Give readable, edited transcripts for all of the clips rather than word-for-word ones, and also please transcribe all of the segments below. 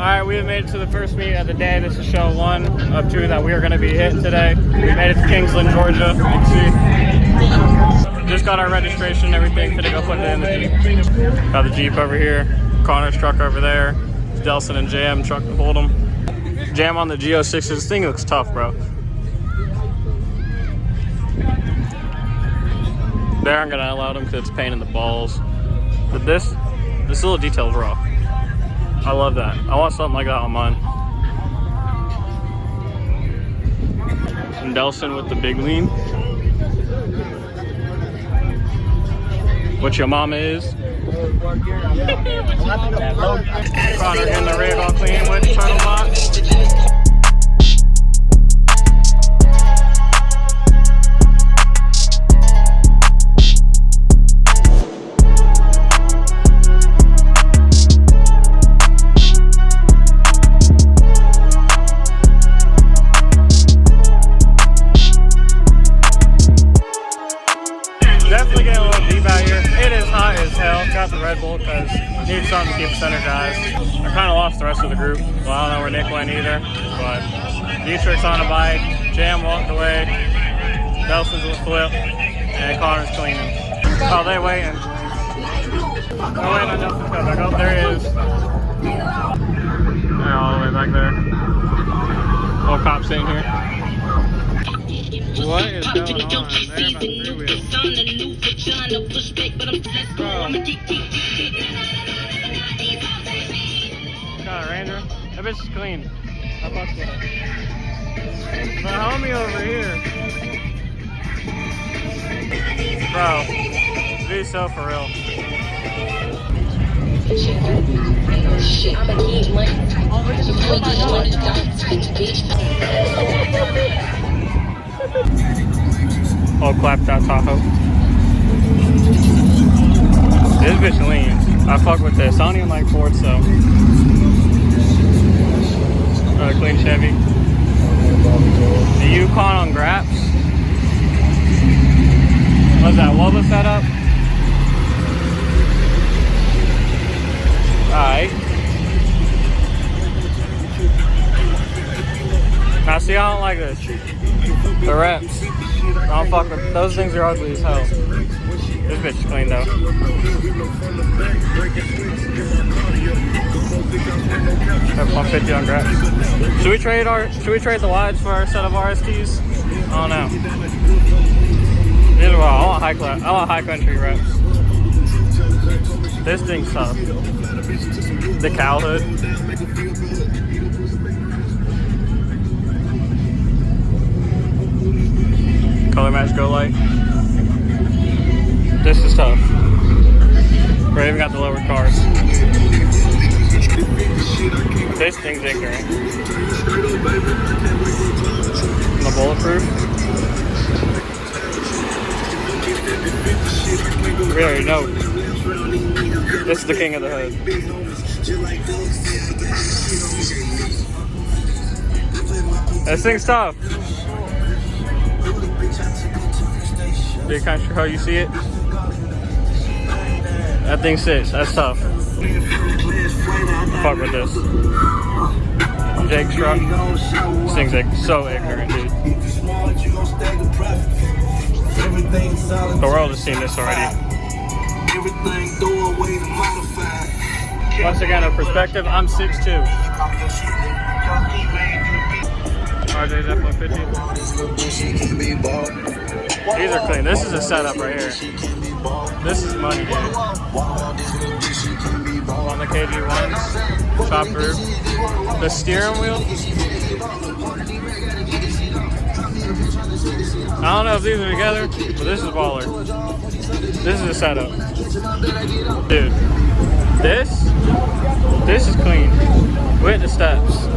Alright, we have made it to the first meet of the day. This is show 1 of 2 that we are going to be hitting today. We made it to Kingsland, Georgia. You can see. Just got our registration and everything. Finna go put it in the Jeep. Got the Jeep over here. Connor's truck over there. Delson and Jam truck to hold them. Jam on the Go6. This thing looks tough, bro. There, I'm gonna allow them because it's a pain in the balls. But this little detail's raw. I love that. I want something like that on mine. And Delson with the big lean. What your mama is. Connor getting the rig all clean with the turtle box. Definitely getting a little deep out here. It is hot as hell. Got the Red Bull because need something to keep us energized. I kind of lost the rest of the group. Well, I don't know where Nick went either. But Dietrich's on a bike. Jam walked away. Nelson's with Flip. And Connor's cleaning. Oh, they waiting. They're waiting on Nelson to come back. Oh, there he is. They're all the way back there. All cops in here. What is going on? They're about to freewheel. Got a Ranger. That bitch is clean. I fucked with it. My homie over here. Bro, be so for real. Oh, clapped out Tahoe. This bitch lean. I fuck with this. I don't even like Ford, so. Clean Chevy. The Yukon on Graps. What's that? Woba setup? Alright. Now see, I don't like this. The reps. I don't fuck with those things are ugly as hell. This bitch is clean though. F-150 on Graps. Should we trade the wides for our set of RSTs? I don't know. Either way, I want high country reps. This thing's tough. The cow hood. Color match go light. This is tough. We even got the lower cars. This thing's ignorant. The bulletproof. We already know. This is the king of the hood. This thing's tough. Big country, how you see it? That thing sits. That's tough. Fuck with this. Jake's truck. This thing's like so ignorant, dude. The world has seen this already. Once again, a perspective. I'm 6'2". RJ's F-150. These are clean. This is a setup right here. This is money, dude. On the KG1s, top roof. The steering wheel. I don't know if these are together, but this is baller. This is a setup. Dude, this is clean. With the steps.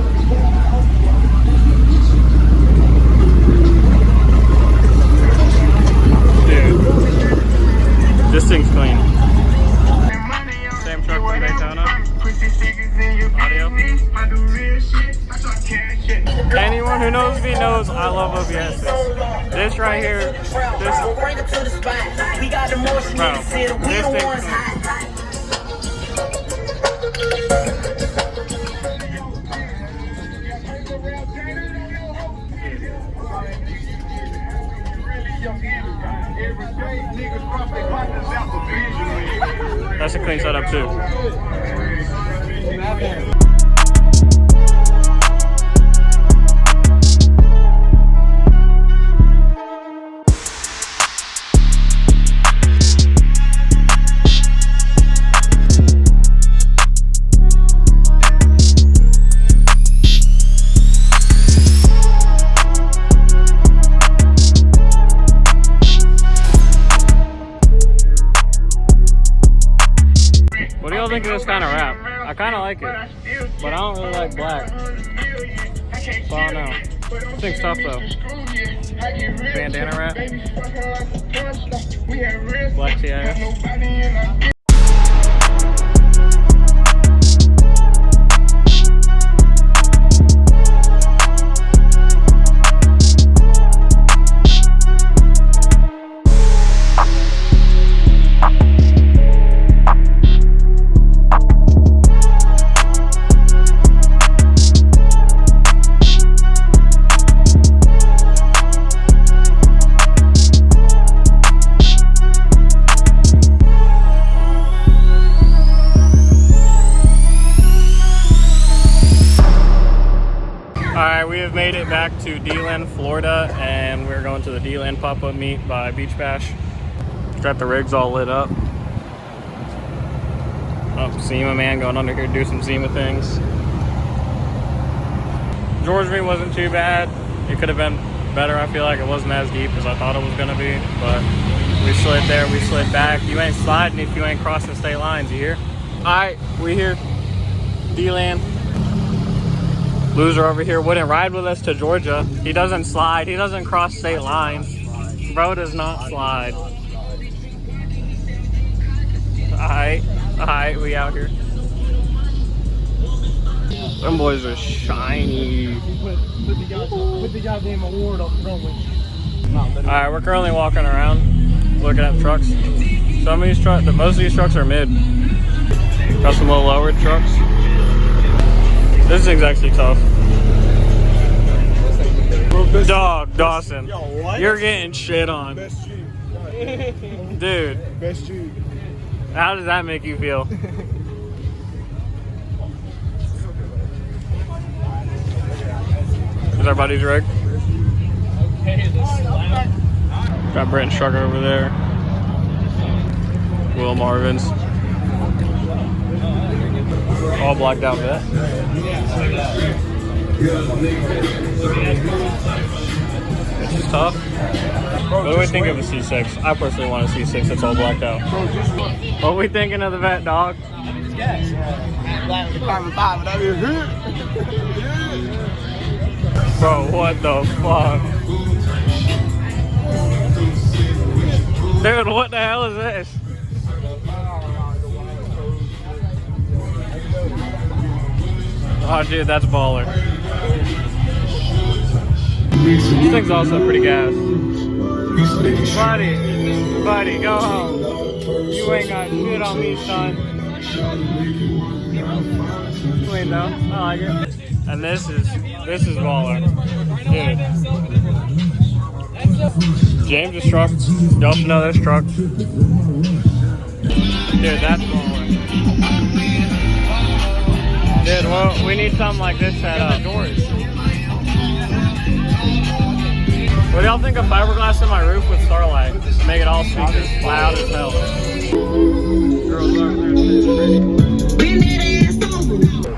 This thing's clean. Same truck from Daytona. Audio. Anyone who knows me knows I love OBS. This right here, this, bro, this thing. nice and clean setup too. What do y'all think of this kind of wrap? I kind of like it, but I don't really like black. So I don't know. This thing's tough though. Bandana wrap. Black TIS. Alright, we have made it back to D-Land, Florida, and we're going to the D-Land pop-up meet by Beach Bash. Got the rigs all lit up. Oh, SEMA man going under here to do some SEMA things. George meet wasn't too bad. It could have been better. I feel like it wasn't as deep as I thought it was going to be, but we slid there, we slid back. You ain't sliding if you ain't crossing state lines, you hear? Alright, we here. D-Land. Loser over here wouldn't ride with us to Georgia. He doesn't slide. He doesn't cross state lines. Bro does not slide. Alright, we out here. Them boys are shiny. Put the goddamn award up front with you. Alright, we're currently walking around, looking at trucks. Some of these trucks, most of these trucks are mid. Got some little lowered trucks. This thing's actually tough. Dog, Dawson, you're getting shit on. Best Jeep. Dude. Best Jeep. How does that make you feel? Is our buddy's rig? Got Brenton's truck over there. Will Marvin's. All blacked out vet. It's just tough. What do we think of a C6? I personally want a C6 that's all blacked out. What are we thinking of the vet, dog? Bro, what the fuck? Dude, what the hell is this? Oh, dude, that's baller. This thing's also pretty gas. Buddy, go home. You ain't got shit on me, son. Clean though, I like it. And this is baller, dude. James' truck. Y'all should know this truck. Dude, that's baller. Dude, well, we need something like this set up. What do y'all think of fiberglass in my roof with starlight? Make it all speakers, loud as hell.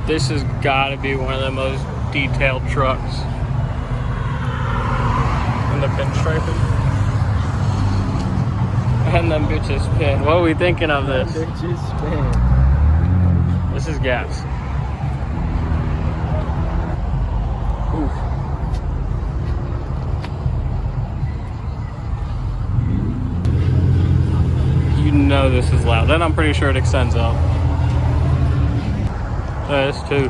This has got to be one of the most detailed trucks. And the pinstriping. And them bitches spin. What are we thinking of this? This is gas. Oof. You know this is loud. Then I'm pretty sure it extends out. This too.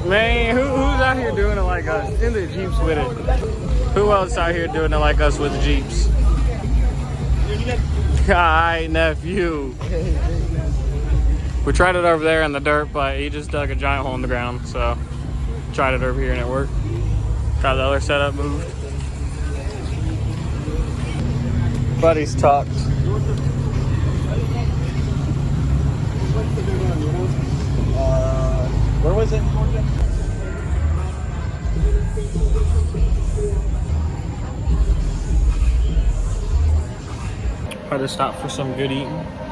Man, who's out here doing it like us? In the Jeeps with it. Who else out here doing it like us with the Jeeps? Hi, nephew. We tried it over there in the dirt, but he just dug a giant hole in the ground. So tried it over here and it worked. Got the other setup moved. Buddy's tucked. Where was it in Georgia? I just stopped for some good eating.